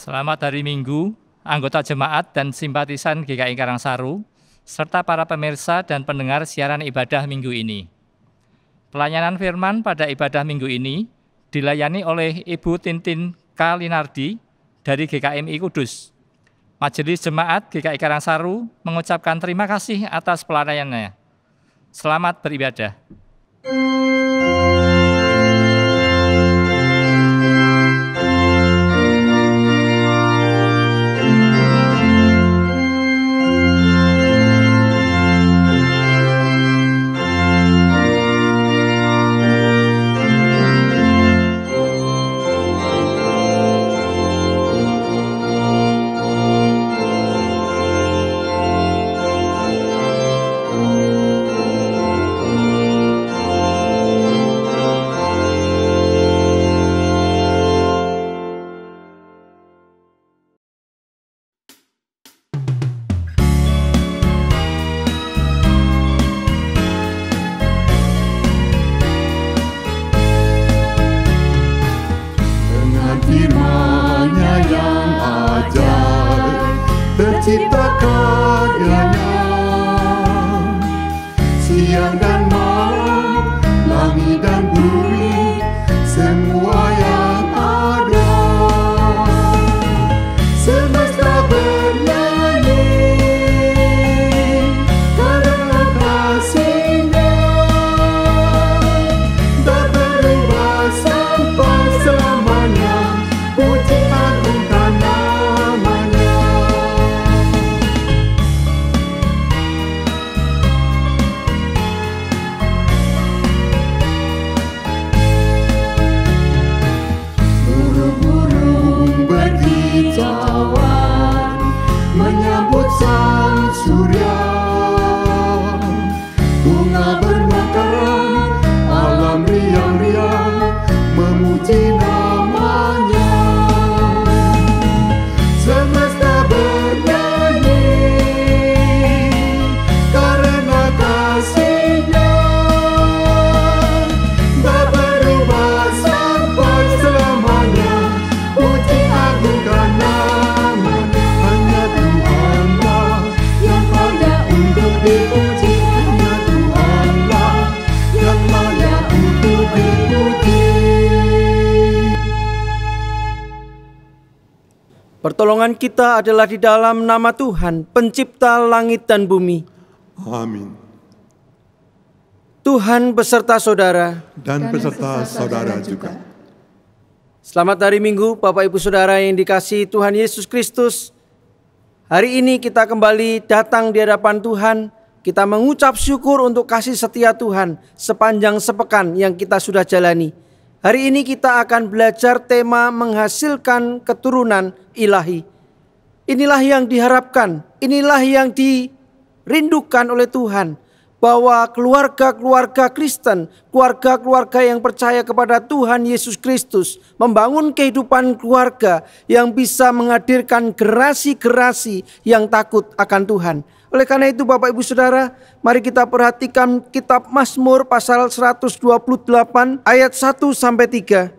Selamat hari Minggu, anggota jemaat dan simpatisan GKI Karangsaru, serta para pemirsa dan pendengar siaran ibadah minggu ini. Pelayanan firman pada ibadah minggu ini dilayani oleh Ibu Tintin K. Linardi dari GKMI Kudus. Majelis Jemaat GKI Karangsaru mengucapkan terima kasih atas pelayanannya. Selamat beribadah. Tercipta karyanya, siang dan malam, langit dan bumi, semua yang ada. Semesta bernyanyi karena kasih-Nya, tak berubah sampai selamanya. Puji agungkan nama-Nya. Berkicauan menyambut sang surya, bunga bermekaran, alam riang-riang memuji nama-Nya. Semesta bernyanyi karena kasih-Nya, tak berubah sampai selamanya. Puji agungkan nama-Nya. Hanya Tuhanlah yang layak untuk dipuji. Hanya Tuhanlah yang layak untuk dipuji. Pertolongan kita adalah di dalam nama Tuhan, pencipta langit dan bumi. Amin. Tuhan beserta saudara. Dan beserta saudara juga. Selamat hari Minggu, Bapak Ibu Saudara yang dikasihi Tuhan Yesus Kristus. Hari ini kita kembali datang di hadapan Tuhan. Kita mengucap syukur untuk kasih setia Tuhan sepanjang sepekan yang kita sudah jalani. Hari ini kita akan belajar tema menghasilkan keturunan ilahi. Inilah yang diharapkan, inilah yang dirindukan oleh Tuhan. Bahwa keluarga-keluarga Kristen, keluarga-keluarga yang percaya kepada Tuhan Yesus Kristus, membangun kehidupan keluarga yang bisa menghadirkan generasi-generasi yang takut akan Tuhan. Oleh karena itu Bapak Ibu Saudara, mari kita perhatikan kitab Mazmur pasal 128 ayat 1-3.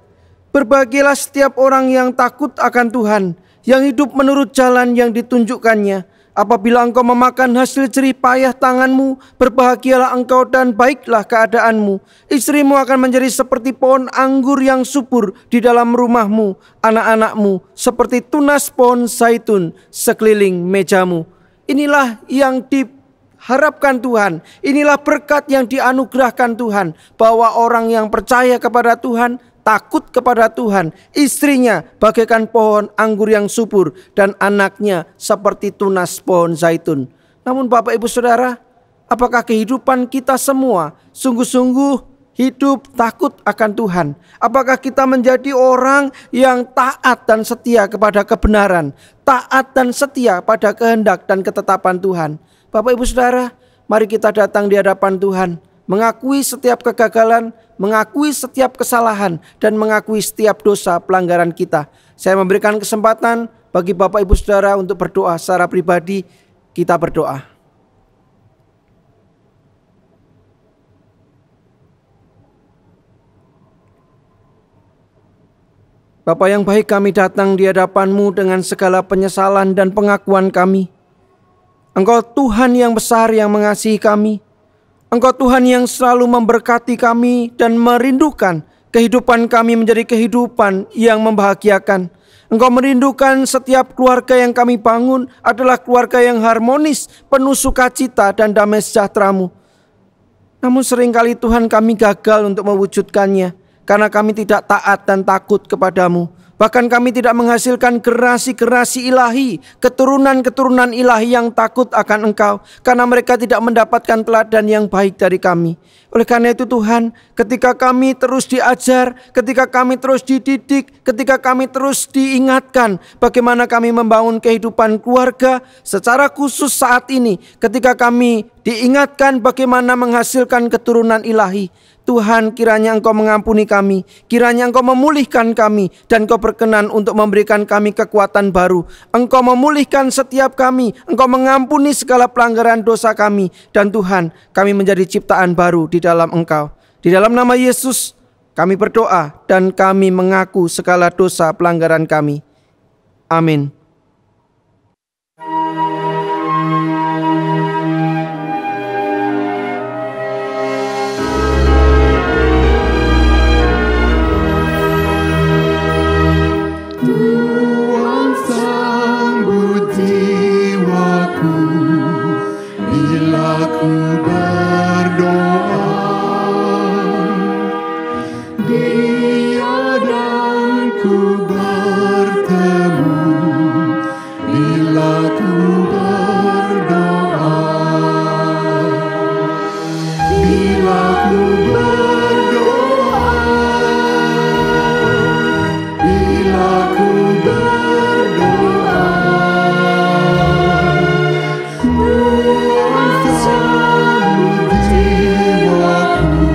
Berbahagialah setiap orang yang takut akan Tuhan, yang hidup menurut jalan yang ditunjukkannya. Apabila engkau memakan hasil jerih payah tanganmu, berbahagialah engkau dan baiklah keadaanmu. Istrimu akan menjadi seperti pohon anggur yang subur di dalam rumahmu, anak-anakmu seperti tunas pohon zaitun sekeliling mejamu. Inilah yang diharapkan Tuhan, inilah berkat yang dianugerahkan Tuhan, bahwa orang yang percaya kepada Tuhan, takut kepada Tuhan, istrinya bagaikan pohon anggur yang subur dan anaknya seperti tunas pohon zaitun. Namun Bapak Ibu Saudara, apakah kehidupan kita semua sungguh-sungguh hidup takut akan Tuhan? Apakah kita menjadi orang yang taat dan setia kepada kebenaran, taat dan setia pada kehendak dan ketetapan Tuhan? Bapak Ibu Saudara, mari kita datang di hadapan Tuhan, mengakui setiap kegagalan, mengakui setiap kesalahan, dan mengakui setiap dosa pelanggaran kita. Saya memberikan kesempatan bagi Bapak Ibu Saudara untuk berdoa secara pribadi. Kita berdoa. Bapa yang baik, kami datang di hadapan-Mu dengan segala penyesalan dan pengakuan kami. Engkau Tuhan yang besar yang mengasihi kami. Engkau Tuhan yang selalu memberkati kami dan merindukan kehidupan kami menjadi kehidupan yang membahagiakan. Engkau merindukan setiap keluarga yang kami bangun adalah keluarga yang harmonis, penuh sukacita dan damai sejahtera-Mu. Namun seringkali Tuhan kami gagal untuk mewujudkannya, karena kami tidak taat dan takut kepadamu. Bahkan kami tidak menghasilkan generasi-generasi ilahi, keturunan-keturunan ilahi yang takut akan Engkau, karena mereka tidak mendapatkan teladan yang baik dari kami. Oleh karena itu Tuhan, ketika kami terus diajar, ketika kami terus dididik, ketika kami terus diingatkan bagaimana kami membangun kehidupan keluarga, secara khusus saat ini ketika kami diingatkan bagaimana menghasilkan keturunan ilahi, Tuhan, kiranya Engkau mengampuni kami, kiranya Engkau memulihkan kami, dan Engkau berkenan untuk memberikan kami kekuatan baru. Engkau memulihkan setiap kami, Engkau mengampuni segala pelanggaran dosa kami, dan Tuhan, kami menjadi ciptaan baru di dalam Engkau. Di dalam nama Yesus kami berdoa dan kami mengaku segala dosa pelanggaran kami. Amin. Tuhan sambut jiwaku bila ku berdoa. Dia dan ku bertemu bila ku berdoa. Bila ku berdoa, bila ku berdoa, Tuhan sambut jiwaku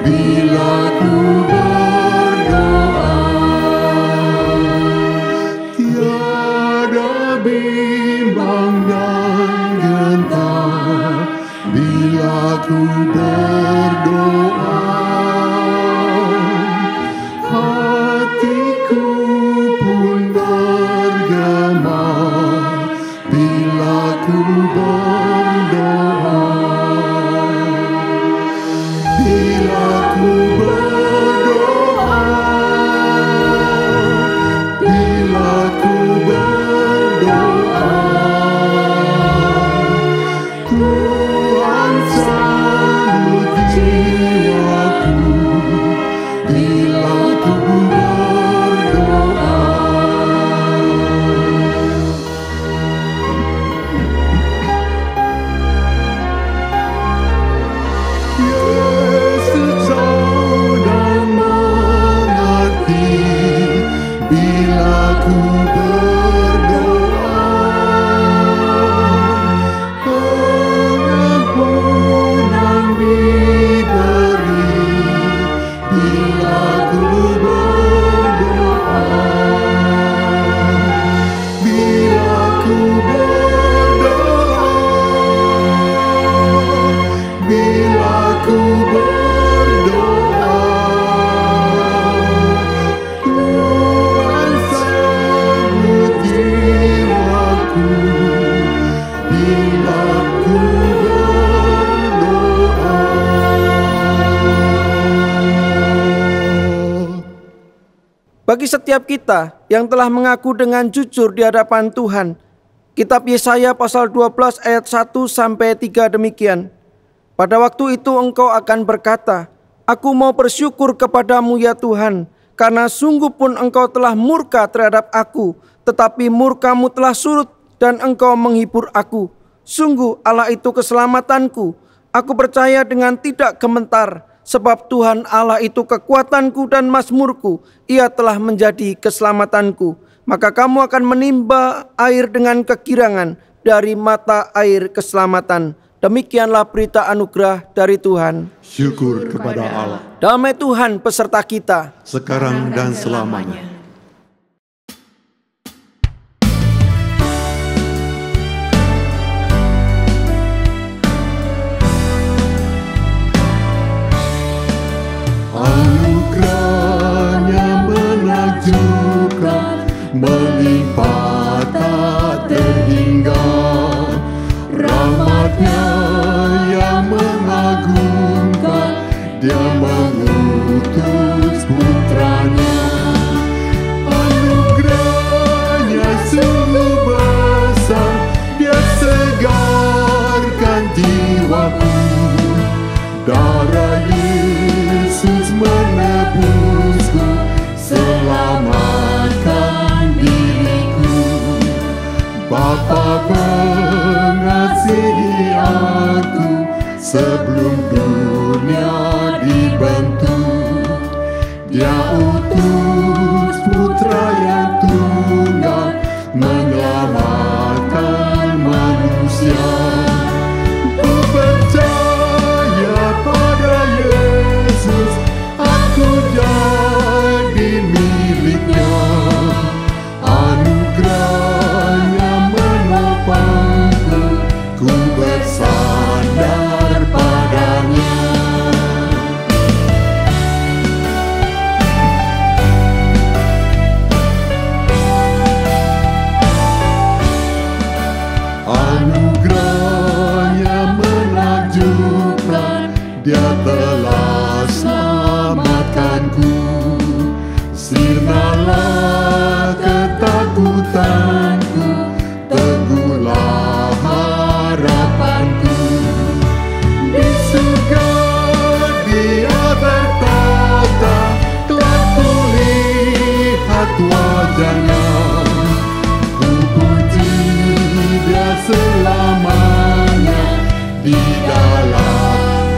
bila ku berdoa. Tiada bimbang dan gentar bila ku berdoa. Hatiku pun bergema bila ku berdoa. Bila ku berdoa, bila ku berdoa, Tuhan sambut jiwaku bila ku berdoa. Yesus tahu dan mengerti bila ku berdoa. Pengampunan diberi bila ku berdoa. Bila ku berdoa, bila ku berdoa, Tuhan sambut jiwaku bila ku berdoa. Bagi setiap kita yang telah mengaku dengan jujur di hadapan Tuhan, kitab Yesaya pasal 12 ayat 1 sampai 3 demikian. Pada waktu itu engkau akan berkata, aku mau bersyukur kepadamu ya Tuhan, karena sungguh pun engkau telah murka terhadap aku, tetapi murkamu telah surut dan engkau menghibur aku. Sungguh Allah itu keselamatanku, aku percaya dengan tidak gemetar, sebab Tuhan Allah itu kekuatanku dan mazmurku, Ia telah menjadi keselamatanku. Maka kamu akan menimba air dengan kegirangan dari mata air keselamatan. Demikianlah berita anugerah dari Tuhan. Syukur kepada Allah, Damai Tuhan beserta kita. sekarang dan selamanya. Anugerahnya menakjubkan, darah Yesus menebusku, selamatkan diriku. Bapa mengasihi aku sebelum dunia dibentuk. Dia utus putra yang tunggal menyelamatkan manusia. Ku percaya pada Yesus, aku jadi miliknya. Anugerahnya menopangku, ku bersandar padanya. Anugerahnya menakjubkan, Dia telah selamatkanku. Sirnalah ketakutanku, teguhlah harapanku. Di surga Dia bertata, telah kulihat wajahnya. Ku puji Dia selamanya di dalam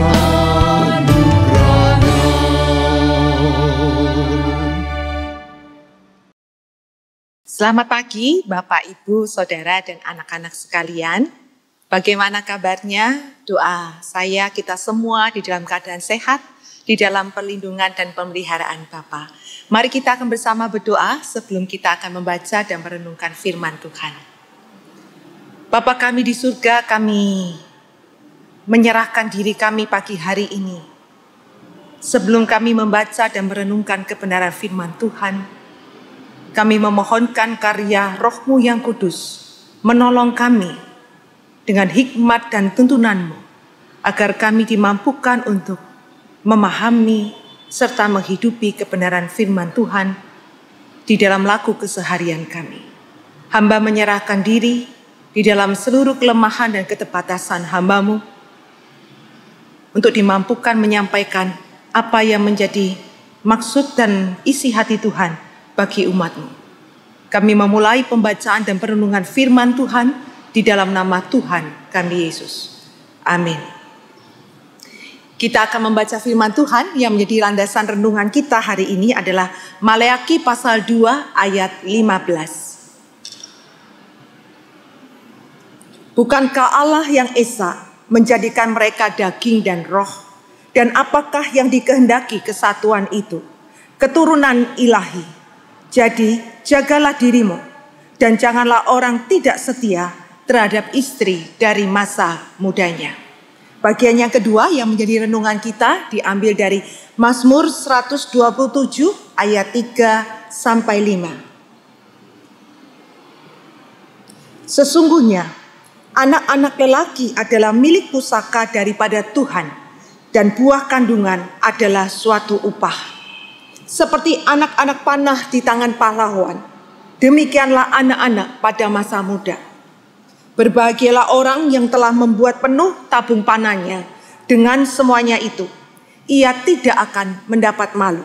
anugerahnya. Selamat pagi Bapak, Ibu, Saudara, dan anak-anak sekalian. Bagaimana kabarnya? Doa saya kita semua di dalam keadaan sehat, di dalam perlindungan dan pemeliharaan Bapa. Mari kita akan bersama berdoa sebelum kita akan membaca dan merenungkan firman Tuhan. Bapa kami di surga, kami menyerahkan diri kami pagi hari ini. Sebelum kami membaca dan merenungkan kebenaran firman Tuhan, kami memohonkan karya Roh-Mu yang kudus menolong kami dengan hikmat dan tuntunan-Mu, agar kami dimampukan untuk memahami serta menghidupi kebenaran firman Tuhan di dalam laku keseharian kami. Hamba menyerahkan diri di dalam seluruh kelemahan dan keterbatasan hamba-Mu untuk dimampukan menyampaikan apa yang menjadi maksud dan isi hati Tuhan bagi umat-Mu. Kami memulai pembacaan dan perenungan firman Tuhan di dalam nama Tuhan kami Yesus. Amin. Kita akan membaca firman Tuhan yang menjadi landasan renungan kita hari ini adalah Maleakhi pasal 2 ayat 15. Bukankah Allah yang esa menjadikan mereka daging dan roh, dan apakah yang dikehendaki kesatuan itu? Keturunan ilahi. Jadi jagalah dirimu, dan janganlah orang tidak setia terhadap istri dari masa mudanya. Bagian yang kedua yang menjadi renungan kita diambil dari Mazmur 127 ayat 3-5. Sesungguhnya anak-anak lelaki adalah milik pusaka daripada Tuhan, dan buah kandungan adalah suatu upah. Seperti anak-anak panah di tangan pahlawan, demikianlah anak-anak pada masa muda. Berbahagialah orang yang telah membuat penuh tabung panahnya. Dengan semuanya itu, ia tidak akan mendapat malu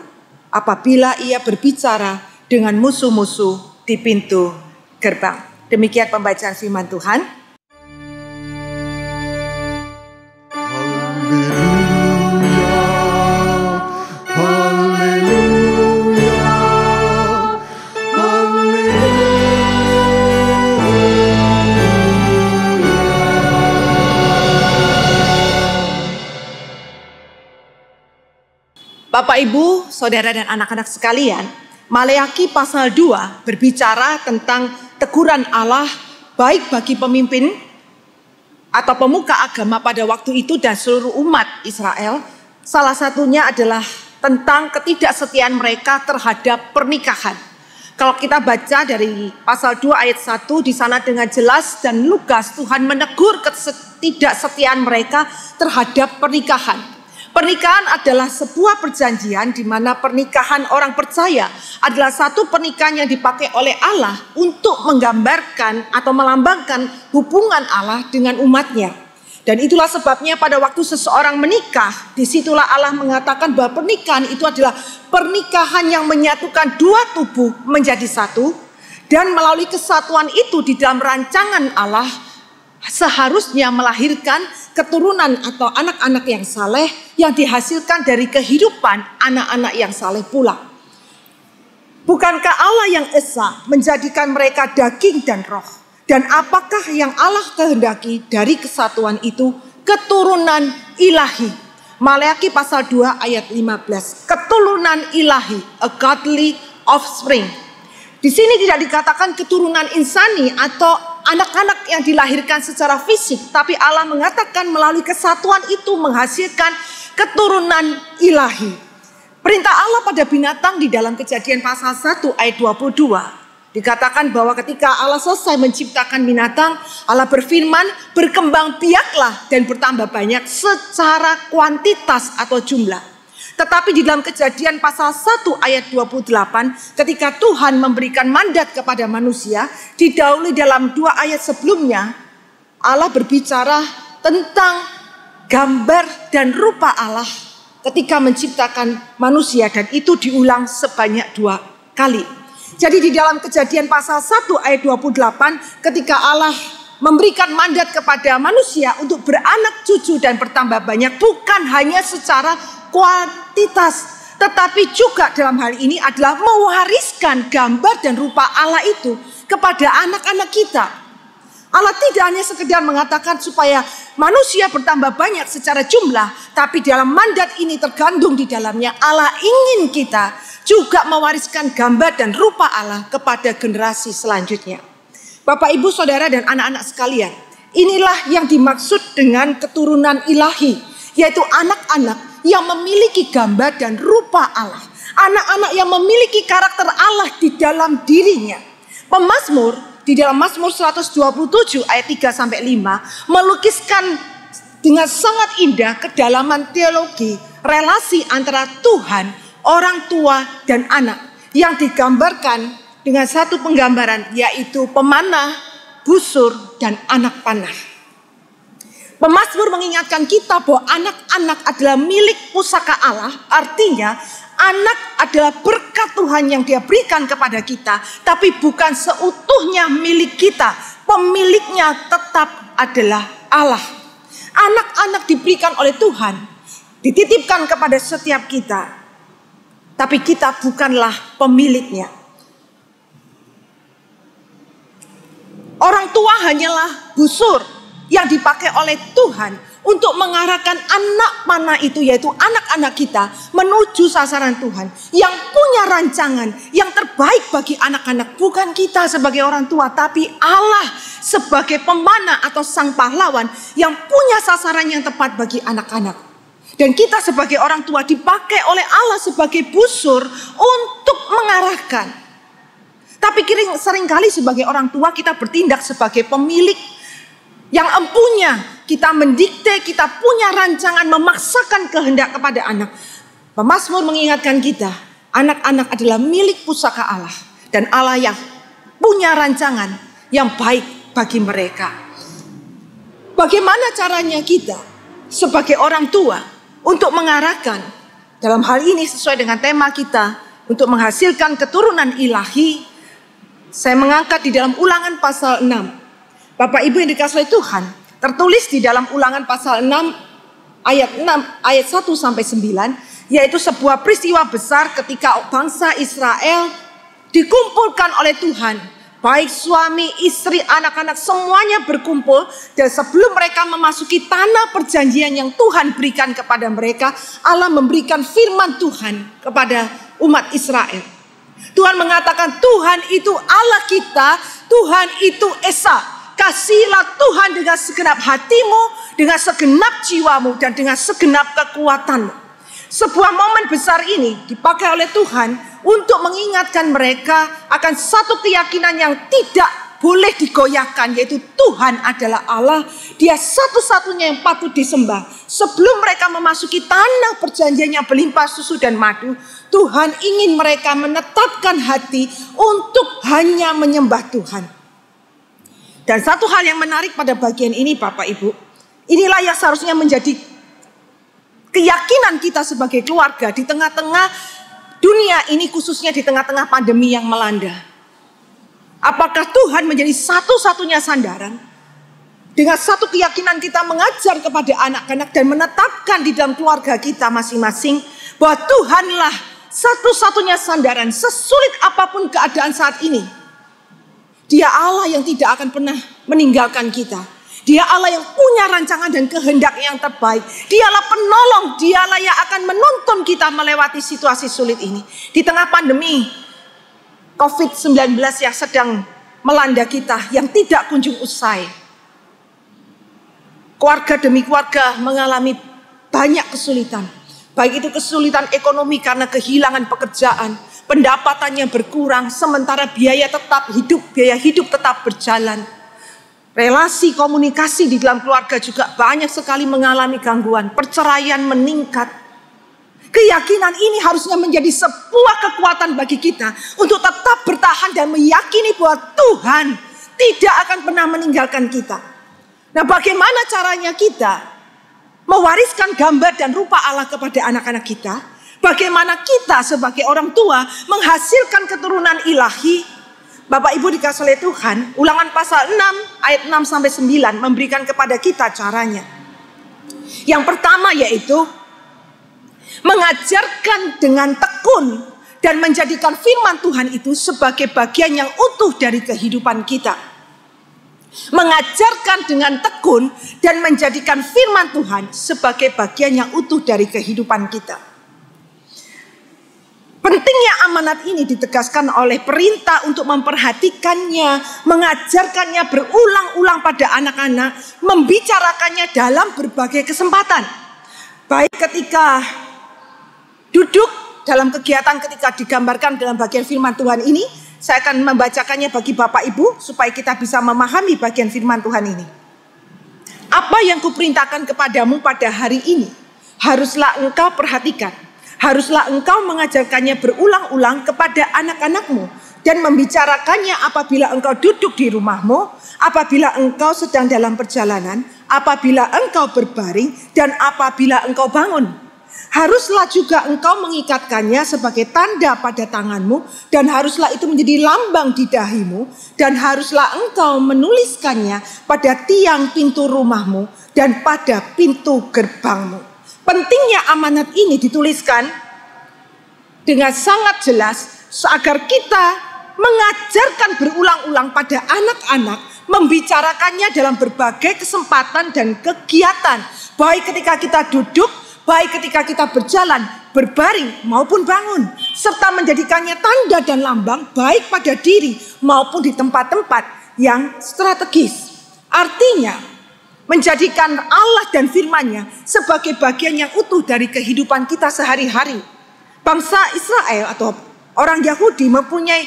apabila ia berbicara dengan musuh-musuh di pintu gerbang. Demikian pembacaan firman Tuhan. Bapak, Ibu, Saudara, dan anak-anak sekalian, Maleakhi pasal 2 berbicara tentang teguran Allah baik bagi pemimpin atau pemuka agama pada waktu itu dan seluruh umat Israel. Salah satunya adalah tentang ketidaksetiaan mereka terhadap pernikahan. Kalau kita baca dari pasal 2 ayat 1, di sana dengan jelas dan lugas Tuhan menegur ketidaksetiaan mereka terhadap pernikahan. Pernikahan adalah sebuah perjanjian di mana pernikahan orang percaya adalah satu pernikahan yang dipakai oleh Allah untuk menggambarkan atau melambangkan hubungan Allah dengan umatnya. Dan itulah sebabnya pada waktu seseorang menikah, disitulah Allah mengatakan bahwa pernikahan itu adalah pernikahan yang menyatukan dua tubuh menjadi satu. Dan melalui kesatuan itu di dalam rancangan Allah seharusnya melahirkan keturunan atau anak-anak yang saleh yang dihasilkan dari kehidupan anak-anak yang saleh pula. Bukankah Allah yang esa menjadikan mereka daging dan roh? Dan apakah yang Allah kehendaki dari kesatuan itu? Keturunan ilahi. Maleakhi pasal 2 ayat 15. Keturunan ilahi, a godly offspring. Di sini tidak dikatakan keturunan insani atau anak-anak yang dilahirkan secara fisik, tapi Allah mengatakan melalui kesatuan itu menghasilkan keturunan ilahi. Perintah Allah pada binatang di dalam Kejadian pasal 1 ayat 22. Dikatakan bahwa ketika Allah selesai menciptakan binatang, Allah berfirman, berkembang biaklah dan bertambah banyak secara kuantitas atau jumlah. Tetapi di dalam Kejadian pasal 1 ayat 28, ketika Tuhan memberikan mandat kepada manusia, didahului dalam 2 ayat sebelumnya, Allah berbicara tentang gambar dan rupa Allah ketika menciptakan manusia, dan itu diulang sebanyak 2 kali. Jadi di dalam Kejadian pasal 1 ayat 28, ketika Allah memberikan mandat kepada manusia untuk beranak cucu dan bertambah banyak, bukan hanya secara kuantitas, tetapi juga dalam hal ini adalah mewariskan gambar dan rupa Allah itu kepada anak-anak kita. Allah tidak hanya sekedar mengatakan supaya manusia bertambah banyak secara jumlah, tapi dalam mandat ini tergandung di dalamnya Allah ingin kita juga mewariskan gambar dan rupa Allah kepada generasi selanjutnya. Bapak, Ibu, Saudara, dan anak-anak sekalian, inilah yang dimaksud dengan keturunan ilahi, yaitu anak-anak yang memiliki gambar dan rupa Allah. Anak-anak yang memiliki karakter Allah di dalam dirinya. Pemazmur di dalam Mazmur 127 ayat 3-5 melukiskan dengan sangat indah kedalaman teologi relasi antara Tuhan, orang tua dan anak, yang digambarkan dengan satu penggambaran, yaitu pemanah, busur, dan anak panah. Pemazmur mengingatkan kita bahwa anak-anak adalah milik pusaka Allah. Artinya anak adalah berkat Tuhan yang Dia berikan kepada kita, tapi bukan seutuhnya milik kita. Pemiliknya tetap adalah Allah. Anak-anak diberikan oleh Tuhan, dititipkan kepada setiap kita, tapi kita bukanlah pemiliknya. Orang tua hanyalah busur yang dipakai oleh Tuhan untuk mengarahkan anak panah itu, yaitu anak-anak kita, menuju sasaran Tuhan. Yang punya rancangan yang terbaik bagi anak-anak bukan kita sebagai orang tua, tapi Allah sebagai pemanah atau sang pahlawan yang punya sasaran yang tepat bagi anak-anak. Dan kita sebagai orang tua dipakai oleh Allah sebagai busur untuk mengarahkan. Tapi seringkali sebagai orang tua kita bertindak sebagai pemilik yang empunya. Kita mendikte, kita punya rancangan, memaksakan kehendak kepada anak. Pemazmur mengingatkan kita, anak-anak adalah milik pusaka Allah. Dan Allah yang punya rancangan yang baik bagi mereka. Bagaimana caranya kita sebagai orang tua untuk mengarahkan, dalam hal ini sesuai dengan tema kita, untuk menghasilkan keturunan ilahi? Saya mengangkat di dalam Ulangan pasal 6. Bapak Ibu yang dikasihi Tuhan, tertulis di dalam Ulangan pasal 6 ayat 1-9, yaitu sebuah peristiwa besar ketika bangsa Israel dikumpulkan oleh Tuhan. Baik suami, istri, anak-anak semuanya berkumpul. Dan sebelum mereka memasuki tanah perjanjian yang Tuhan berikan kepada mereka, Allah memberikan firman Tuhan kepada umat Israel. Tuhan mengatakan, Tuhan itu Allah kita, Tuhan itu Esa. Kasihilah Tuhan dengan segenap hatimu, dengan segenap jiwamu, dan dengan segenap kekuatanmu. Sebuah momen besar ini dipakai oleh Tuhan untuk mengingatkan mereka akan satu keyakinan yang tidak boleh digoyahkan, yaitu Tuhan adalah Allah. Dia satu-satunya yang patut disembah. Sebelum mereka memasuki tanah perjanjian yang berlimpah susu dan madu, Tuhan ingin mereka menetapkan hati untuk hanya menyembah Tuhan. Dan satu hal yang menarik pada bagian ini, Bapak Ibu, Inilah yang seharusnya menjadi keyakinan kita sebagai keluarga di tengah-tengah dunia ini, khususnya di tengah-tengah pandemi yang melanda. Apakah Tuhan menjadi satu-satunya sandaran? Dengan satu keyakinan kita mengajar kepada anak-anak dan menetapkan di dalam keluarga kita masing-masing bahwa Tuhanlah satu-satunya sandaran sesulit apapun keadaan saat ini. Dia Allah yang tidak akan pernah meninggalkan kita. Dia Allah yang punya rancangan dan kehendak yang terbaik. Dialah penolong, dialah yang akan menuntun kita melewati situasi sulit ini. Di tengah pandemi COVID-19 yang sedang melanda kita, yang tidak kunjung usai. Keluarga demi keluarga mengalami banyak kesulitan. Baik itu kesulitan ekonomi karena kehilangan pekerjaan, pendapatannya berkurang, sementara biaya hidup tetap berjalan. Relasi komunikasi di dalam keluarga juga banyak sekali mengalami gangguan. Perceraian meningkat. Keyakinan ini harusnya menjadi sebuah kekuatan bagi kita untuk tetap bertahan dan meyakini bahwa Tuhan tidak akan pernah meninggalkan kita. Nah, bagaimana caranya kita mewariskan gambar dan rupa Allah kepada anak-anak kita? Bagaimana kita sebagai orang tua menghasilkan keturunan ilahi? Bapak Ibu dikasih oleh Tuhan, Ulangan pasal 6 ayat 6 sampai 9 memberikan kepada kita caranya. Yang pertama yaitu mengajarkan dengan tekun dan menjadikan firman Tuhan itu sebagai bagian yang utuh dari kehidupan kita. Mengajarkan dengan tekun dan menjadikan firman Tuhan sebagai bagian yang utuh dari kehidupan kita. Pentingnya amanat ini ditegaskan oleh perintah untuk memperhatikannya, mengajarkannya berulang-ulang pada anak-anak, membicarakannya dalam berbagai kesempatan. Baik ketika duduk dalam kegiatan, ketika digambarkan dalam bagian firman Tuhan ini, saya akan membacakannya bagi Bapak Ibu supaya kita bisa memahami bagian firman Tuhan ini. Apa yang kuperintahkan kepadamu pada hari ini, haruslah engkau perhatikan. Haruslah engkau mengajarkannya berulang-ulang kepada anak-anakmu dan membicarakannya apabila engkau duduk di rumahmu, apabila engkau sedang dalam perjalanan, apabila engkau berbaring, dan apabila engkau bangun. Haruslah juga engkau mengikatkannya sebagai tanda pada tanganmu, dan haruslah itu menjadi lambang di dahimu, dan haruslah engkau menuliskannya pada tiang pintu rumahmu dan pada pintu gerbangmu. Pentingnya amanat ini dituliskan dengan sangat jelas agar kita mengajarkan berulang-ulang pada anak-anak, membicarakannya dalam berbagai kesempatan dan kegiatan. Baik ketika kita duduk, baik ketika kita berjalan, berbaring maupun bangun. Serta menjadikannya tanda dan lambang baik pada diri maupun di tempat-tempat yang strategis. Artinya, menjadikan Allah dan firman-Nya sebagai bagian yang utuh dari kehidupan kita sehari-hari. Bangsa Israel atau orang Yahudi mempunyai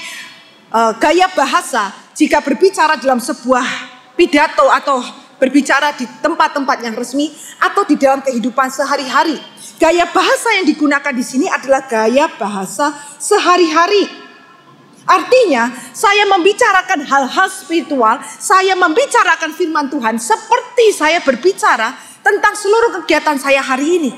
gaya bahasa jika berbicara dalam sebuah pidato atau berbicara di tempat-tempat yang resmi atau di dalam kehidupan sehari-hari. Gaya bahasa yang digunakan di sini adalah gaya bahasa sehari-hari. Artinya, saya membicarakan hal-hal spiritual, saya membicarakan firman Tuhan seperti saya berbicara tentang seluruh kegiatan saya hari ini.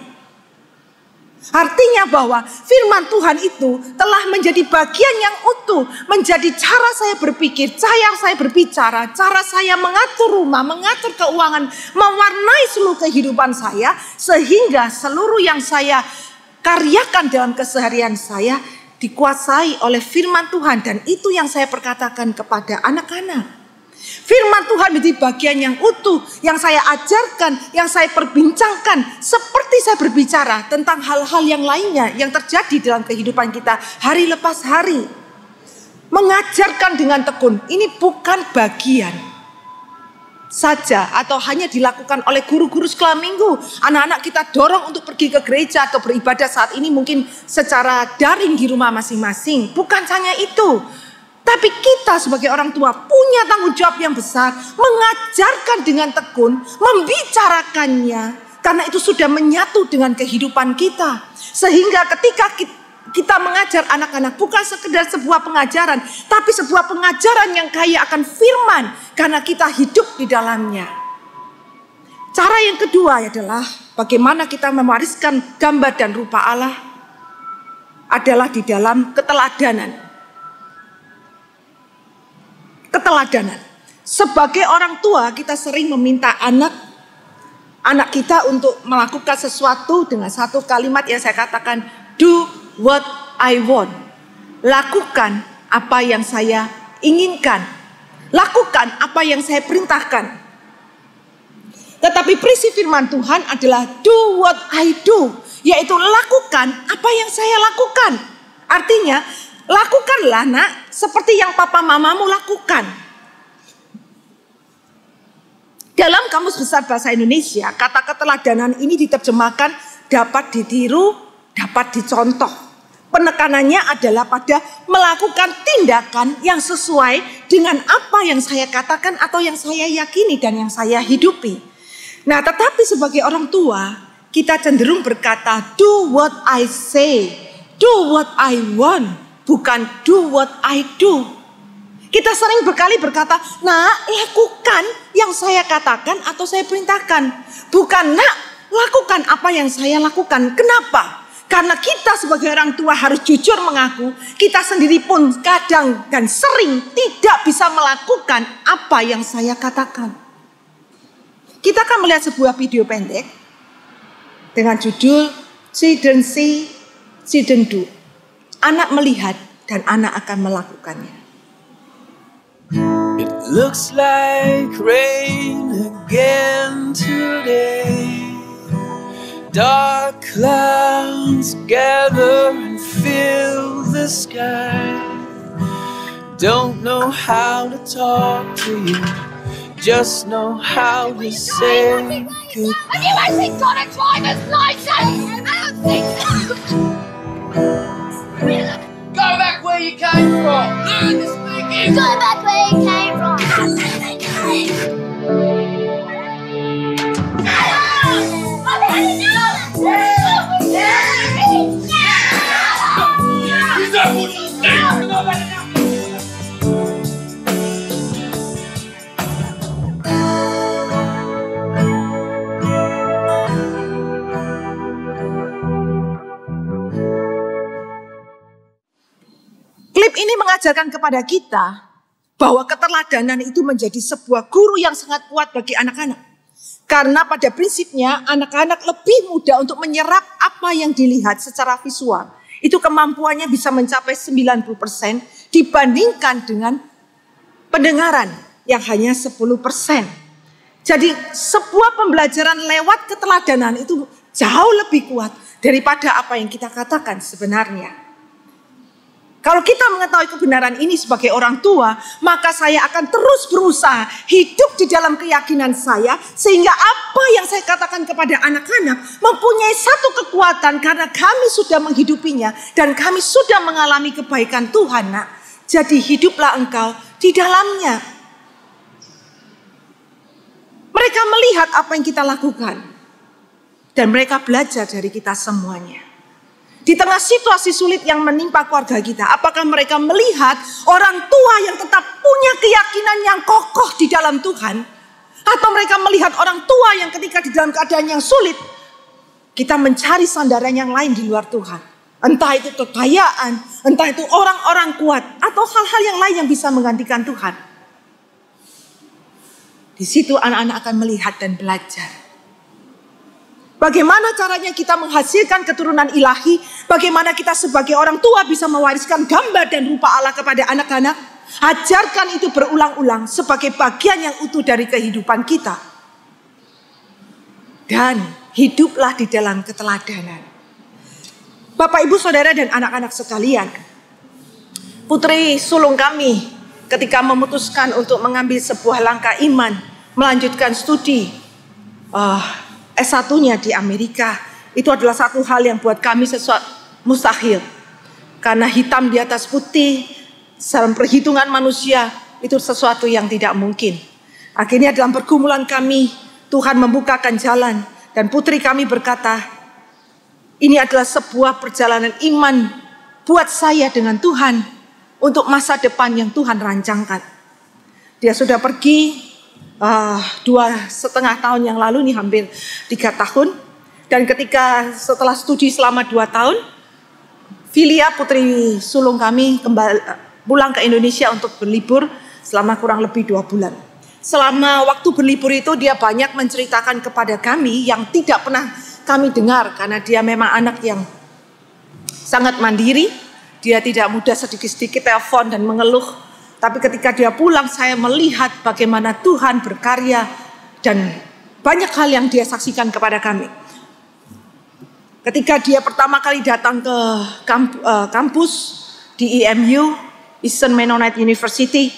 Artinya bahwa firman Tuhan itu telah menjadi bagian yang utuh, menjadi cara saya berpikir, cara saya berbicara, cara saya mengatur rumah, mengatur keuangan, mewarnai seluruh kehidupan saya, sehingga seluruh yang saya karyakan dalam keseharian saya dikuasai oleh firman Tuhan, dan itu yang saya perkatakan kepada anak-anak. Firman Tuhan menjadi bagian yang utuh, yang saya ajarkan, yang saya perbincangkan, seperti saya berbicara tentang hal-hal yang lainnya yang terjadi dalam kehidupan kita hari lepas hari. Mengajarkan dengan tekun, ini bukan bagian saja atau hanya dilakukan oleh guru-guru sekolah minggu. Anak-anak kita dorong untuk pergi ke gereja atau beribadah saat ini mungkin secara daring di rumah masing-masing. Bukan hanya itu, tapi kita sebagai orang tua punya tanggung jawab yang besar, mengajarkan dengan tekun, membicarakannya, karena itu sudah menyatu dengan kehidupan kita. Sehingga ketika kita mengajar anak-anak bukan sekedar sebuah pengajaran, tapi sebuah pengajaran yang kaya akan firman, karena kita hidup di dalamnya. Cara yang kedua adalah bagaimana kita mewariskan gambar dan rupa Allah adalah di dalam keteladanan. Keteladanan. Sebagai orang tua kita sering meminta anak kita untuk melakukan sesuatu dengan satu kalimat yang saya katakan, do what I want. Lakukan apa yang saya inginkan. Lakukan apa yang saya perintahkan. Tetapi prinsip firman Tuhan adalah do what I do. Yaitu lakukan apa yang saya lakukan. Artinya lakukanlah nak seperti yang papa mamamu lakukan. Dalam Kamus Besar Bahasa Indonesia, kata keteladanan ini diterjemahkan dapat ditiru, dapat dicontoh. Penekanannya adalah pada melakukan tindakan yang sesuai dengan apa yang saya katakan atau yang saya yakini dan yang saya hidupi. Nah, tetapi sebagai orang tua, kita cenderung berkata, do what I say, do what I want, bukan do what I do. Kita sering berkali berkata, nak, lakukan yang saya katakan atau saya perintahkan. Bukan, nak, lakukan apa yang saya lakukan. Kenapa? Karena kita sebagai orang tua harus jujur mengaku, kita sendiri pun kadang dan sering tidak bisa melakukan apa yang saya katakan. Kita akan melihat sebuah video pendek dengan judul Children See, Children Do. Anak melihat dan anak akan melakukannya. It looks like rain again today. Dark clouds gather and fill the sky. Don't know how to talk to you, just know how to say goodbye. Have you actually got a driver's license? I don't think so. Go back where you came from. Learn to speak English. Go back where you came from. Klip ini mengajarkan kepada kita bahwa keteladanan itu menjadi sebuah guru yang sangat kuat bagi anak-anak. Karena pada prinsipnya anak-anak lebih mudah untuk menyerap apa yang dilihat secara visual. Itu kemampuannya bisa mencapai 90% dibandingkan dengan pendengaran yang hanya 10%. Jadi sebuah pembelajaran lewat keteladanan itu jauh lebih kuat daripada apa yang kita katakan sebenarnya. Kalau kita mengetahui kebenaran ini sebagai orang tua, maka saya akan terus berusaha hidup di dalam keyakinan saya, sehingga apa yang saya katakan kepada anak-anak mempunyai satu kekuatan karena kami sudah menghidupinya dan kami sudah mengalami kebaikan Tuhan. Nak, jadi hiduplah engkau di dalamnya. Mereka melihat apa yang kita lakukan dan mereka belajar dari kita semuanya. Di tengah situasi sulit yang menimpa keluarga kita, apakah mereka melihat orang tua yang tetap punya keyakinan yang kokoh di dalam Tuhan? Atau mereka melihat orang tua yang ketika di dalam keadaan yang sulit, kita mencari sandaran yang lain di luar Tuhan. Entah itu kekayaan, entah itu orang-orang kuat, atau hal-hal yang lain yang bisa menggantikan Tuhan. Di situ anak-anak akan melihat dan belajar. Bagaimana caranya kita menghasilkan keturunan ilahi? Bagaimana kita sebagai orang tua bisa mewariskan gambar dan rupa Allah kepada anak-anak? Ajarkan itu berulang-ulang sebagai bagian yang utuh dari kehidupan kita. Dan hiduplah di dalam keteladanan. Bapak, Ibu, Saudara, dan anak-anak sekalian. Putri sulung kami ketika memutuskan untuk mengambil sebuah langkah iman, melanjutkan studi S1-nya di Amerika, itu adalah satu hal yang buat kami sesuatu mustahil. Karena hitam di atas putih, dalam perhitungan manusia, itu sesuatu yang tidak mungkin. Akhirnya dalam pergumulan kami, Tuhan membukakan jalan. Dan putri kami berkata, ini adalah sebuah perjalanan iman buat saya dengan Tuhan untuk masa depan yang Tuhan rancangkan. Dia sudah pergi 2,5 tahun yang lalu, ini hampir 3 tahun. Dan ketika setelah studi selama 2 tahun, Filia putri sulung kami pulang ke Indonesia untuk berlibur selama kurang lebih 2 bulan. Selama waktu berlibur itu dia banyak menceritakan kepada kami yang tidak pernah kami dengar, karena dia memang anak yang sangat mandiri. Dia tidak mudah sedikit-sedikit telepon dan mengeluh. Tapi ketika dia pulang, saya melihat bagaimana Tuhan berkarya dan banyak hal yang dia saksikan kepada kami. Ketika dia pertama kali datang ke kampus di EMU, Eastern Mennonite University,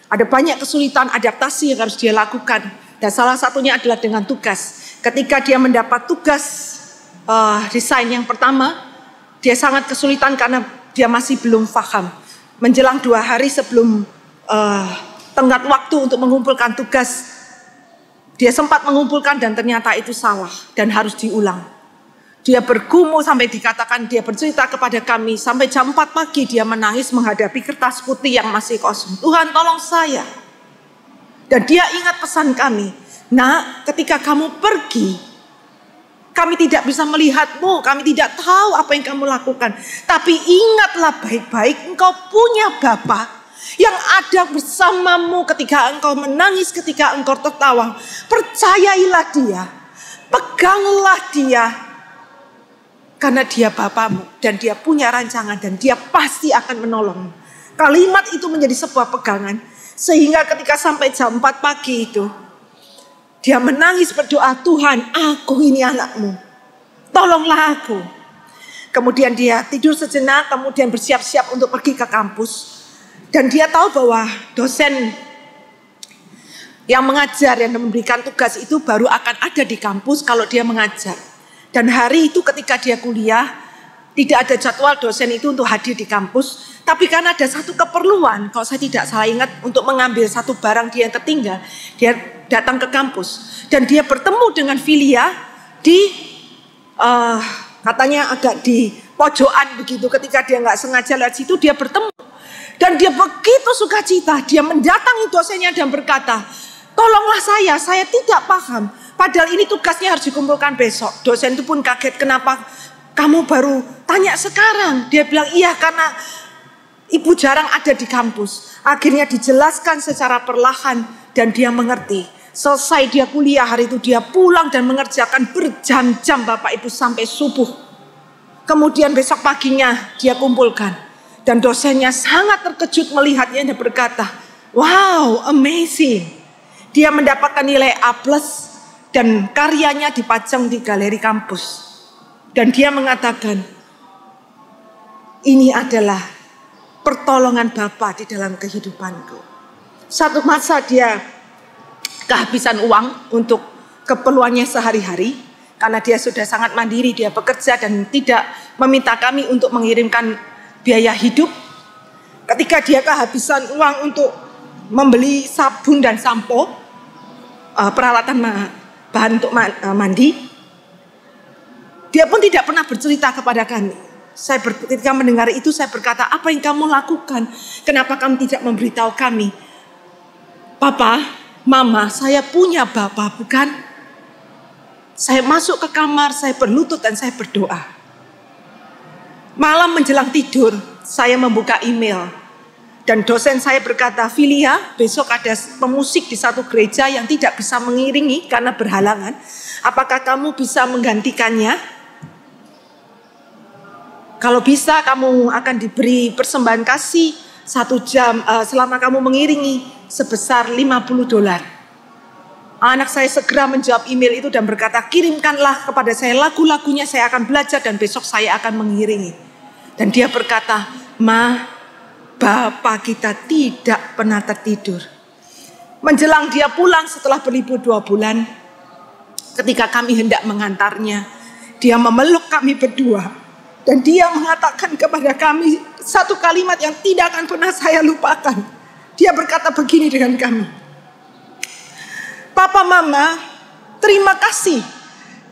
ada banyak kesulitan adaptasi yang harus dia lakukan. Dan salah satunya adalah dengan tugas. Ketika dia mendapat tugas desain yang pertama, dia sangat kesulitan karena dia masih belum paham. Menjelang 2 hari sebelum tenggat waktu untuk mengumpulkan tugas, dia sempat mengumpulkan dan ternyata itu salah dan harus diulang. Dia bergumul sampai dikatakan, dia bercerita kepada kami, sampai jam 4 pagi dia menangis menghadapi kertas putih yang masih kosong. Tuhan tolong saya. Dan dia ingat pesan kami, nak, ketika kamu pergi, kami tidak bisa melihatmu, kami tidak tahu apa yang kamu lakukan. Tapi ingatlah baik-baik, engkau punya Bapa yang ada bersamamu ketika engkau menangis, ketika engkau tertawa. Percayailah dia, peganglah dia, karena dia Bapamu dan dia punya rancangan dan dia pasti akan menolongmu. Kalimat itu menjadi sebuah pegangan, sehingga ketika sampai jam 4 pagi itu, dia menangis berdoa, Tuhan, aku ini anakmu, tolonglah aku. Kemudian dia tidur sejenak, kemudian bersiap-siap untuk pergi ke kampus. Dan dia tahu bahwa dosen yang mengajar, yang memberikan tugas itu baru akan ada di kampus kalau dia mengajar. Dan hari itu ketika dia kuliah, tidak ada jadwal dosen itu untuk hadir di kampus. Tapi karena ada satu keperluan, kalau saya tidak salah ingat, untuk mengambil satu barang dia yang tertinggal, dia datang ke kampus. Dan dia bertemu dengan Filia di katanya agak di pojokan begitu. Ketika dia nggak sengaja lihat situ, dia bertemu. Dan dia begitu sukacita, dia mendatangi dosennya dan berkata, tolonglah saya tidak paham. Padahal ini tugasnya harus dikumpulkan besok. Dosen itu pun kaget, kenapa kamu baru tanya sekarang? Dia bilang, iya karena ibu jarang ada di kampus. Akhirnya dijelaskan secara perlahan dan dia mengerti. Selesai dia kuliah hari itu, dia pulang dan mengerjakan berjam-jam Bapak Ibu sampai subuh. Kemudian besok paginya dia kumpulkan. Dan dosennya sangat terkejut melihatnya dan berkata, wow, amazing. Dia mendapatkan nilai A+. Dan karyanya dipajang di galeri kampus. Dan dia mengatakan, ini adalah pertolongan Bapa di dalam kehidupanku. Satu masa dia kehabisan uang untuk keperluannya sehari-hari. Karena dia sudah sangat mandiri, dia bekerja dan tidak meminta kami untuk mengirimkan biaya hidup. Ketika dia kehabisan uang untuk membeli sabun dan sampo, peralatan bahan untuk mandi, dia pun tidak pernah bercerita kepada kami. Ketika mendengar itu saya berkata, apa yang kamu lakukan? Kenapa kamu tidak memberitahu kami? Papa, Mama, saya punya Bapa, bukan? Saya masuk ke kamar, saya berlutut dan saya berdoa. Malam menjelang tidur, saya membuka email. Dan dosen saya berkata, Filia, besok ada pemusik di satu gereja yang tidak bisa mengiringi karena berhalangan. Apakah kamu bisa menggantikannya? Kalau bisa, kamu akan diberi persembahan kasih 1 jam selama kamu mengiringi sebesar $50. Anak saya segera menjawab email itu dan berkata, kirimkanlah kepada saya lagu-lagunya, saya akan belajar dan besok saya akan mengiringi. Dan dia berkata, Ma, Bapa kita tidak pernah tertidur. Menjelang dia pulang setelah berlibur 2 bulan, ketika kami hendak mengantarnya, dia memeluk kami berdua. Dan dia mengatakan kepada kami satu kalimat yang tidak akan pernah saya lupakan. Dia berkata begini dengan kami, Papa Mama, terima kasih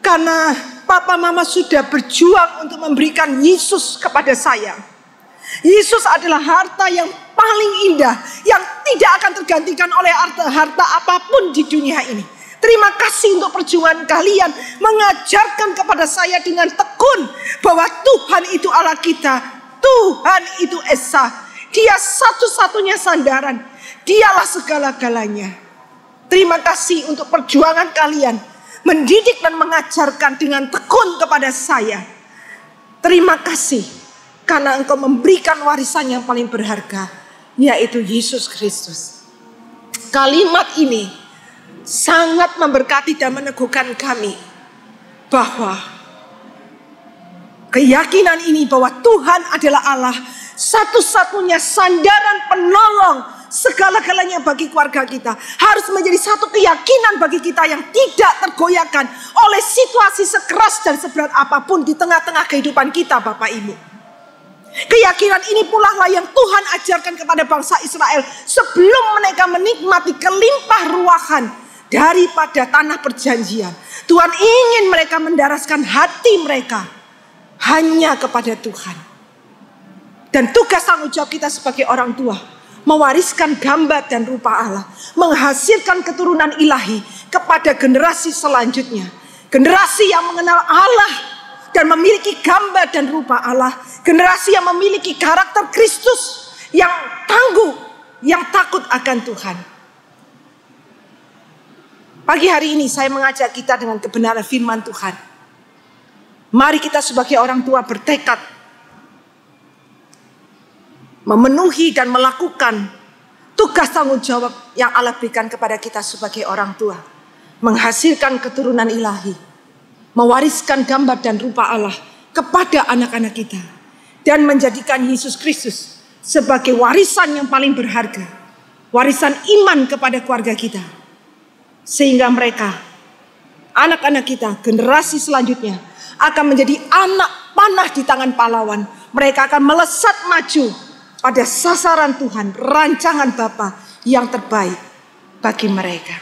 karena Papa Mama sudah berjuang untuk memberikan Yesus kepada saya. Yesus adalah harta yang paling indah, yang tidak akan tergantikan oleh harta apapun di dunia ini. Terima kasih untuk perjuangan kalian mengajarkan kepada saya dengan tekun bahwa Tuhan itu Allah kita. Tuhan itu Esa. Dia satu-satunya sandaran. Dialah segala-galanya. Terima kasih untuk perjuangan kalian mendidik dan mengajarkan dengan tekun kepada saya. Terima kasih karena Engkau memberikan warisan yang paling berharga, yaitu Yesus Kristus. Kalimat ini sangat memberkati dan meneguhkan kami bahwa keyakinan ini bahwa Tuhan adalah Allah, satu-satunya sandaran penolong segala-galanya bagi keluarga kita, harus menjadi satu keyakinan bagi kita yang tidak tergoyahkan oleh situasi sekeras dan seberat apapun di tengah-tengah kehidupan kita, Bapak Ibu. Keyakinan ini pula lah yang Tuhan ajarkan kepada bangsa Israel sebelum mereka menikmati kelimpah ruahan daripada tanah perjanjian. Tuhan ingin mereka mendaraskan hati mereka hanya kepada Tuhan. Dan tugas tanggung jawab kita sebagai orang tua, mewariskan gambar dan rupa Allah, menghasilkan keturunan ilahi kepada generasi selanjutnya. Generasi yang mengenal Allah dan memiliki gambar dan rupa Allah. Generasi yang memiliki karakter Kristus yang tangguh, yang takut akan Tuhan. Pagi hari ini saya mengajak kita dengan kebenaran firman Tuhan. Mari kita sebagai orang tua bertekad memenuhi dan melakukan tugas tanggung jawab yang Allah berikan kepada kita sebagai orang tua. Menghasilkan keturunan ilahi. Mewariskan gambar dan rupa Allah kepada anak-anak kita. Dan menjadikan Yesus Kristus sebagai warisan yang paling berharga. Warisan iman kepada keluarga kita. Sehingga mereka, anak-anak kita, generasi selanjutnya akan menjadi anak panah di tangan pahlawan. Mereka akan melesat maju pada sasaran Tuhan, rancangan Bapa yang terbaik bagi mereka.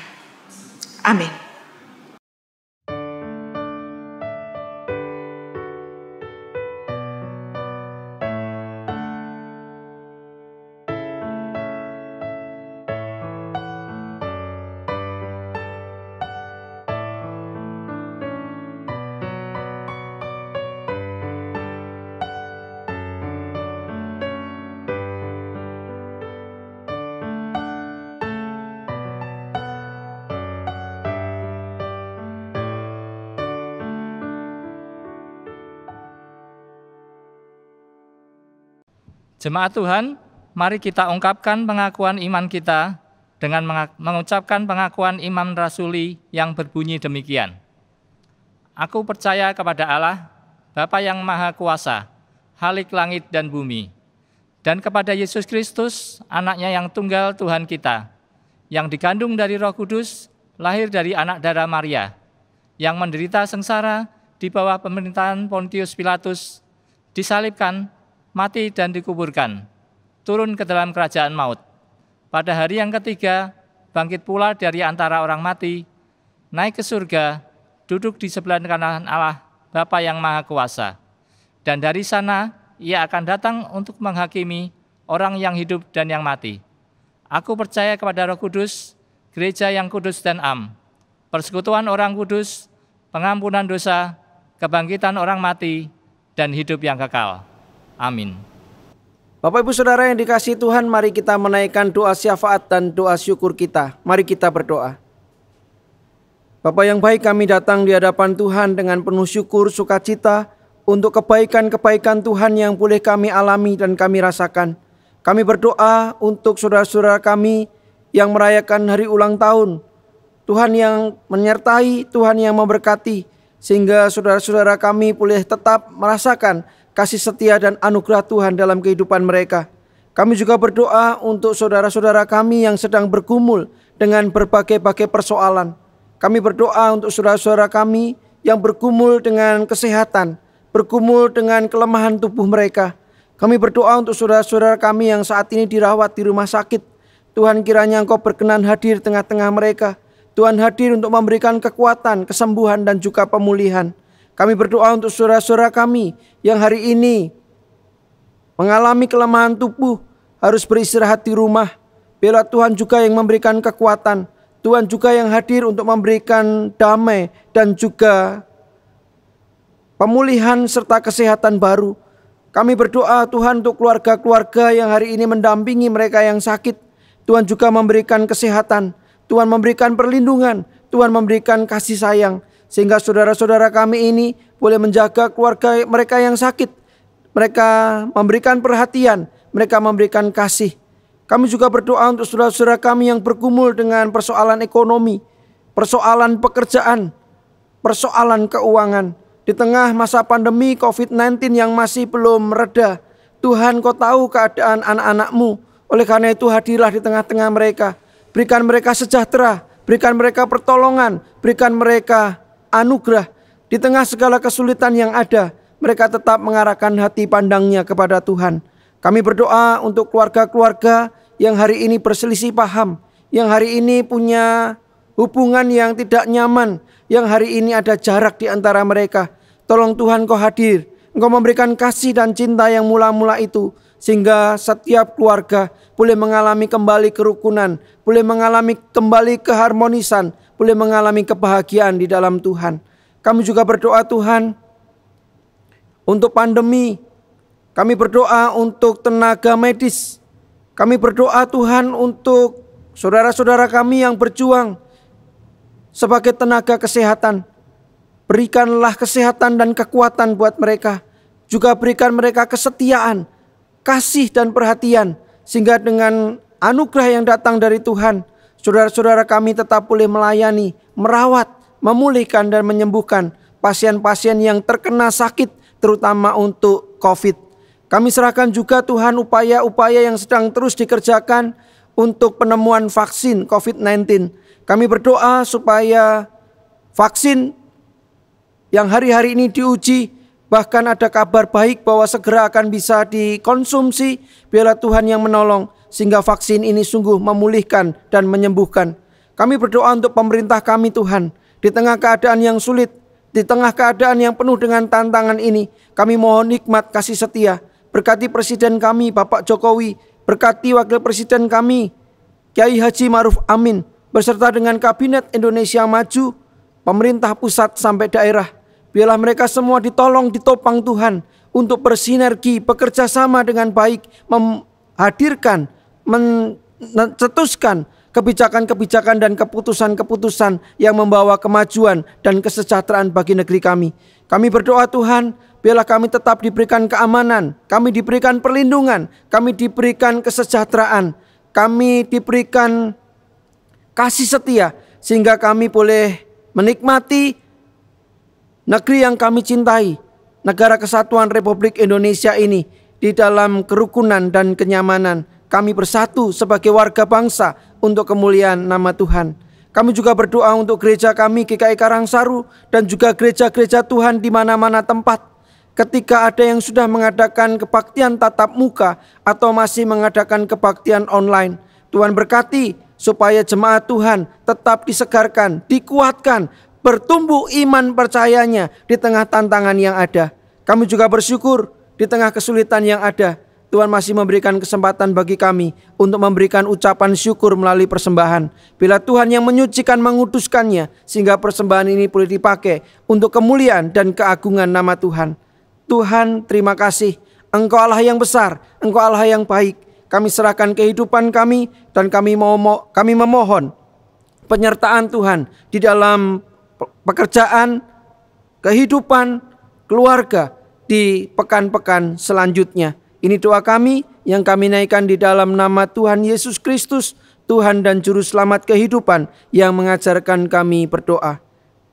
Amin. Jemaat Tuhan, mari kita ungkapkan pengakuan iman kita dengan mengucapkan pengakuan iman rasuli yang berbunyi demikian. Aku percaya kepada Allah, Bapa yang Maha Kuasa, Khalik langit dan bumi, dan kepada Yesus Kristus, anaknya yang tunggal Tuhan kita, yang dikandung dari Roh Kudus, lahir dari anak darah Maria, yang menderita sengsara di bawah pemerintahan Pontius Pilatus, disalibkan, mati dan dikuburkan, turun ke dalam kerajaan maut. Pada hari yang ketiga, bangkit pula dari antara orang mati, naik ke surga, duduk di sebelah kanan Allah, Bapa yang Maha Kuasa. Dan dari sana, ia akan datang untuk menghakimi orang yang hidup dan yang mati. Aku percaya kepada Roh Kudus, gereja yang kudus dan am, persekutuan orang kudus, pengampunan dosa, kebangkitan orang mati, dan hidup yang kekal. Amin. Bapak Ibu Saudara yang dikasihi Tuhan, mari kita menaikkan doa syafaat dan doa syukur kita. Mari kita berdoa. Bapa yang baik, kami datang di hadapan Tuhan dengan penuh syukur, sukacita untuk kebaikan-kebaikan Tuhan yang boleh kami alami dan kami rasakan. Kami berdoa untuk saudara-saudara kami yang merayakan hari ulang tahun. Tuhan yang menyertai, Tuhan yang memberkati, sehingga saudara-saudara kami boleh tetap merasakan kasih setia dan anugerah Tuhan dalam kehidupan mereka. Kami juga berdoa untuk saudara-saudara kami yang sedang bergumul dengan berbagai-bagai persoalan. Kami berdoa untuk saudara-saudara kami yang bergumul dengan kesehatan, bergumul dengan kelemahan tubuh mereka. Kami berdoa untuk saudara-saudara kami yang saat ini dirawat di rumah sakit. Tuhan, kiranya Engkau berkenan hadir tengah-tengah mereka. Tuhan hadir untuk memberikan kekuatan, kesembuhan dan juga pemulihan. Kami berdoa untuk saudara-saudara kami yang hari ini mengalami kelemahan tubuh, harus beristirahat di rumah. Biarlah Tuhan juga yang memberikan kekuatan. Tuhan juga yang hadir untuk memberikan damai dan juga pemulihan serta kesehatan baru. Kami berdoa Tuhan untuk keluarga-keluarga yang hari ini mendampingi mereka yang sakit. Tuhan juga memberikan kesehatan. Tuhan memberikan perlindungan. Tuhan memberikan kasih sayang. Sehingga saudara-saudara kami ini boleh menjaga keluarga mereka yang sakit. Mereka memberikan perhatian. Mereka memberikan kasih. Kami juga berdoa untuk saudara-saudara kami yang bergumul dengan persoalan ekonomi, persoalan pekerjaan, persoalan keuangan. Di tengah masa pandemi COVID-19 yang masih belum mereda, Tuhan Kau tahu keadaan anak-anak-Mu. Oleh karena itu hadirlah di tengah-tengah mereka. Berikan mereka sejahtera, berikan mereka pertolongan, berikan mereka anugerah. Di tengah segala kesulitan yang ada, mereka tetap mengarahkan hati pandangnya kepada Tuhan. Kami berdoa untuk keluarga-keluarga yang hari ini berselisih paham, yang hari ini punya hubungan yang tidak nyaman, yang hari ini ada jarak di antara mereka. Tolong Tuhan Kau hadir, Engkau memberikan kasih dan cinta yang mula-mula itu, sehingga setiap keluarga boleh mengalami kembali kerukunan, boleh mengalami kembali keharmonisan, boleh mengalami kebahagiaan di dalam Tuhan. Kami juga berdoa Tuhan untuk pandemi. Kami berdoa untuk tenaga medis. Kami berdoa Tuhan untuk saudara-saudara kami yang berjuang sebagai tenaga kesehatan. Berikanlah kesehatan dan kekuatan buat mereka. Juga berikan mereka kesetiaan, kasih dan perhatian. Sehingga dengan anugerah yang datang dari Tuhan, saudara-saudara kami tetap boleh melayani, merawat, memulihkan dan menyembuhkan pasien-pasien yang terkena sakit, terutama untuk COVID. Kami serahkan juga Tuhan upaya-upaya yang sedang terus dikerjakan untuk penemuan vaksin COVID-19. Kami berdoa supaya vaksin yang hari-hari ini diuji, bahkan ada kabar baik bahwa segera akan bisa dikonsumsi. Biarlah Tuhan yang menolong sehingga vaksin ini sungguh memulihkan dan menyembuhkan. Kami berdoa untuk pemerintah kami Tuhan. Di tengah keadaan yang sulit, di tengah keadaan yang penuh dengan tantangan ini, kami mohon nikmat kasih setia. Berkati Presiden kami Bapak Jokowi, berkati Wakil Presiden kami Kiai Haji Ma'ruf Amin, beserta dengan Kabinet Indonesia Maju, pemerintah pusat sampai daerah. Biarlah mereka semua ditolong, ditopang Tuhan untuk bersinergi, bekerja sama dengan baik, menghadirkan, mencetuskan kebijakan-kebijakan dan keputusan-keputusan yang membawa kemajuan dan kesejahteraan bagi negeri kami. Kami berdoa Tuhan, biarlah kami tetap diberikan keamanan, kami diberikan perlindungan, kami diberikan kesejahteraan, kami diberikan kasih setia, sehingga kami boleh menikmati negeri yang kami cintai, negara kesatuan Republik Indonesia ini, di dalam kerukunan dan kenyamanan. Kami bersatu sebagai warga bangsa untuk kemuliaan nama Tuhan. Kami juga berdoa untuk gereja kami GKI Karangsaru dan juga gereja-gereja Tuhan di mana-mana tempat. Ketika ada yang sudah mengadakan kebaktian tatap muka atau masih mengadakan kebaktian online, Tuhan berkati supaya jemaat Tuhan tetap disegarkan, dikuatkan, bertumbuh iman percayanya di tengah tantangan yang ada. Kami juga bersyukur di tengah kesulitan yang ada, Tuhan masih memberikan kesempatan bagi kami untuk memberikan ucapan syukur melalui persembahan. Bila Tuhan yang menyucikan, menguduskannya, sehingga persembahan ini boleh dipakai untuk kemuliaan dan keagungan nama Tuhan. Tuhan, terima kasih. Engkau Allah yang besar, Engkau Allah yang baik. Kami serahkan kehidupan kami dan kami memohon penyertaan Tuhan di dalam pekerjaan, kehidupan, keluarga di pekan-pekan selanjutnya. Ini doa kami yang kami naikkan di dalam nama Tuhan Yesus Kristus, Tuhan dan Juru Selamat kehidupan yang mengajarkan kami berdoa.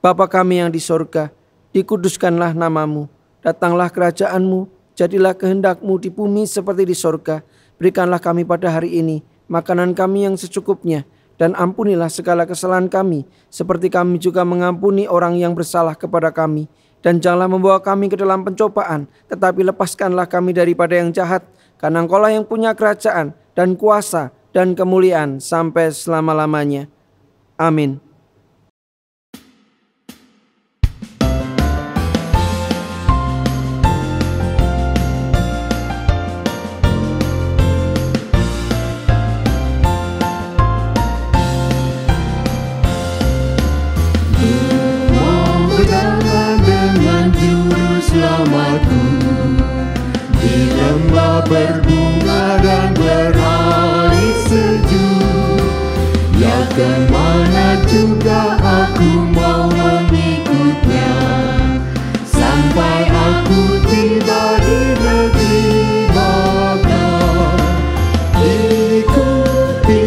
Bapa kami yang di sorga, dikuduskanlah namamu, datanglah kerajaan-Mu, jadilah kehendak-Mu di bumi seperti di sorga. Berikanlah kami pada hari ini makanan kami yang secukupnya, dan ampunilah segala kesalahan kami, seperti kami juga mengampuni orang yang bersalah kepada kami. Dan janganlah membawa kami ke dalam pencobaan, tetapi lepaskanlah kami daripada yang jahat, karena Engkau lah yang punya kerajaan dan kuasa dan kemuliaan sampai selama-lamanya. Amin. lembah berbunga dan berair sejuk. Ya kemana juga aku mau mengikutnya, sampai aku tiba di negeri Bapa. Ikuti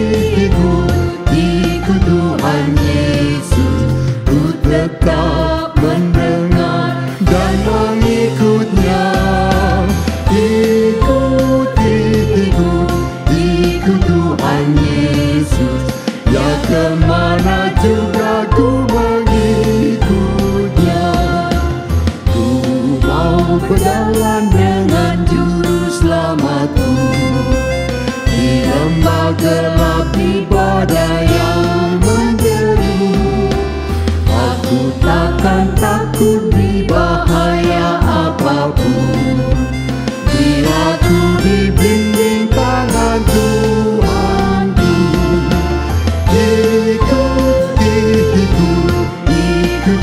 Tuhan Yesus, ku tetap mendengar dan mengikutnya. Ikuti Tuhan Yesus, ya kemana juga ku mengikutnya. Ku mau berjalan dengan juru selamatku di lembah gelap, di badai yang menderu. Aku takkan takut di bahaya apapun, bila ku dibimbing tangan Tuhanku. Ikuti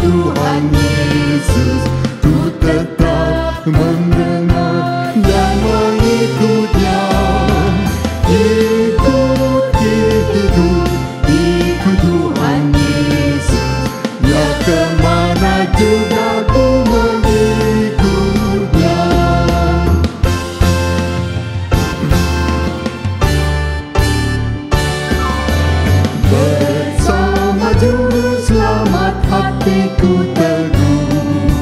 Tuhan Yesus, ku tetap mendengar dan mengikutnya. Ikuti Tuhan Yesus, ya kemana juga ku mengikutnya. Bersama juru selamat hatiku teguh,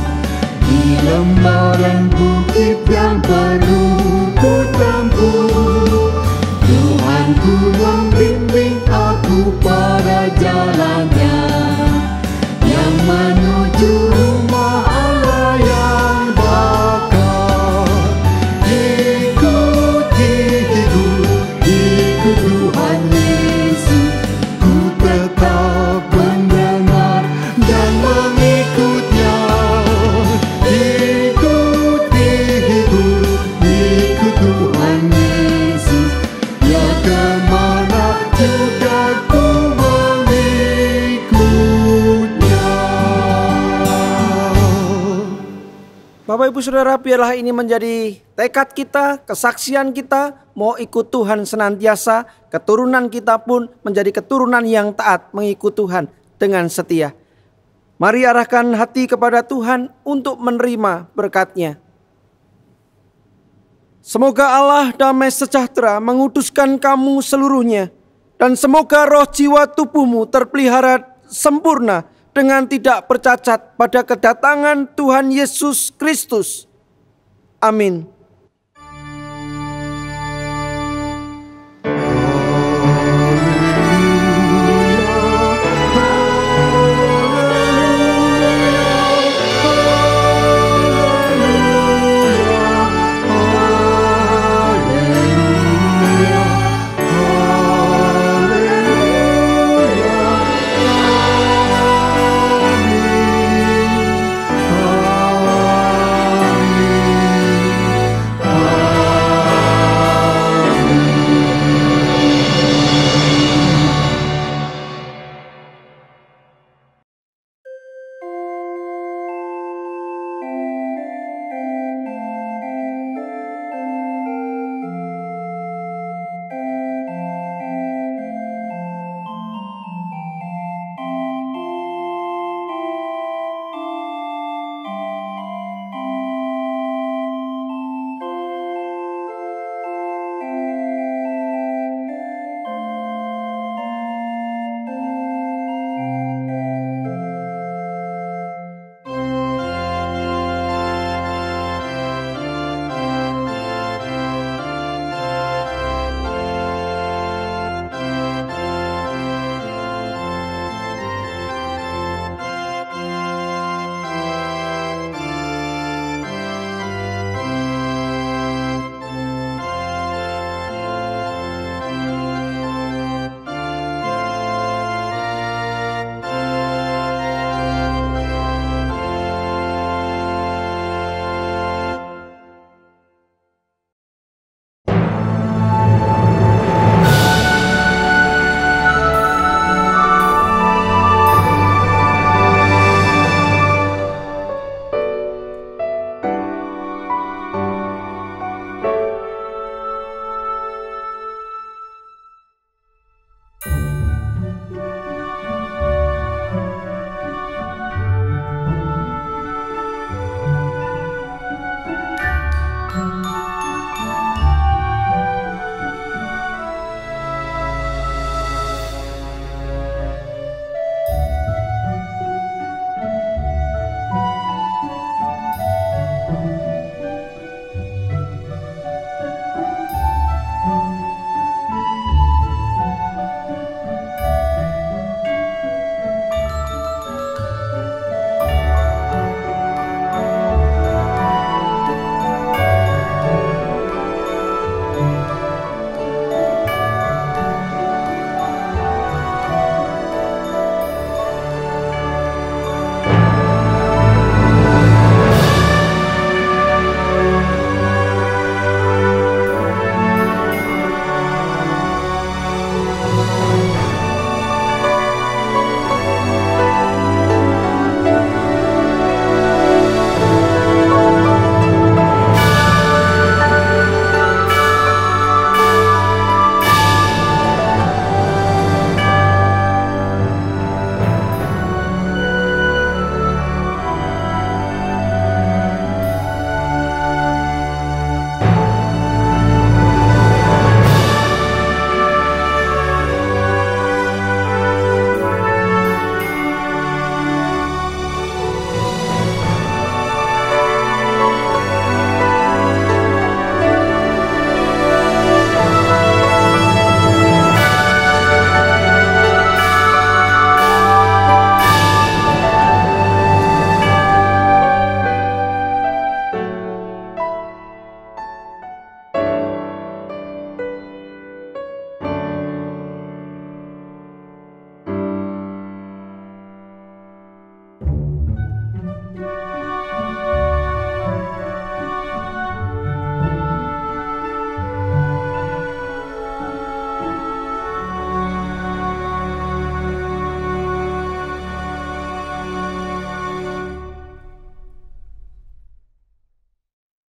di lembah dan bukit yang perlu ku tempuh. Tuhanku membimbing aku pada jalannya, yang menuju rumah Allah yang bakal. Ikuti Tuhan Yesus, ku tetap mendengar dan mengikutnya. Ikuti Tuhan Yesus, ya kemana juga ku mengikutnya. Bapak Ibu Saudara, biarlah ini menjadi tekad kita, kesaksian kita, mau ikut Tuhan senantiasa. Keturunan kita pun menjadi keturunan yang taat mengikut Tuhan dengan setia. Mari arahkan hati kepada Tuhan untuk menerima berkat-Nya. Semoga Allah damai sejahtera mengutuskan kamu seluruhnya, dan semoga roh jiwa tubuhmu terpelihara sempurna dengan tidak bercacat pada kedatangan Tuhan Yesus Kristus. Amin.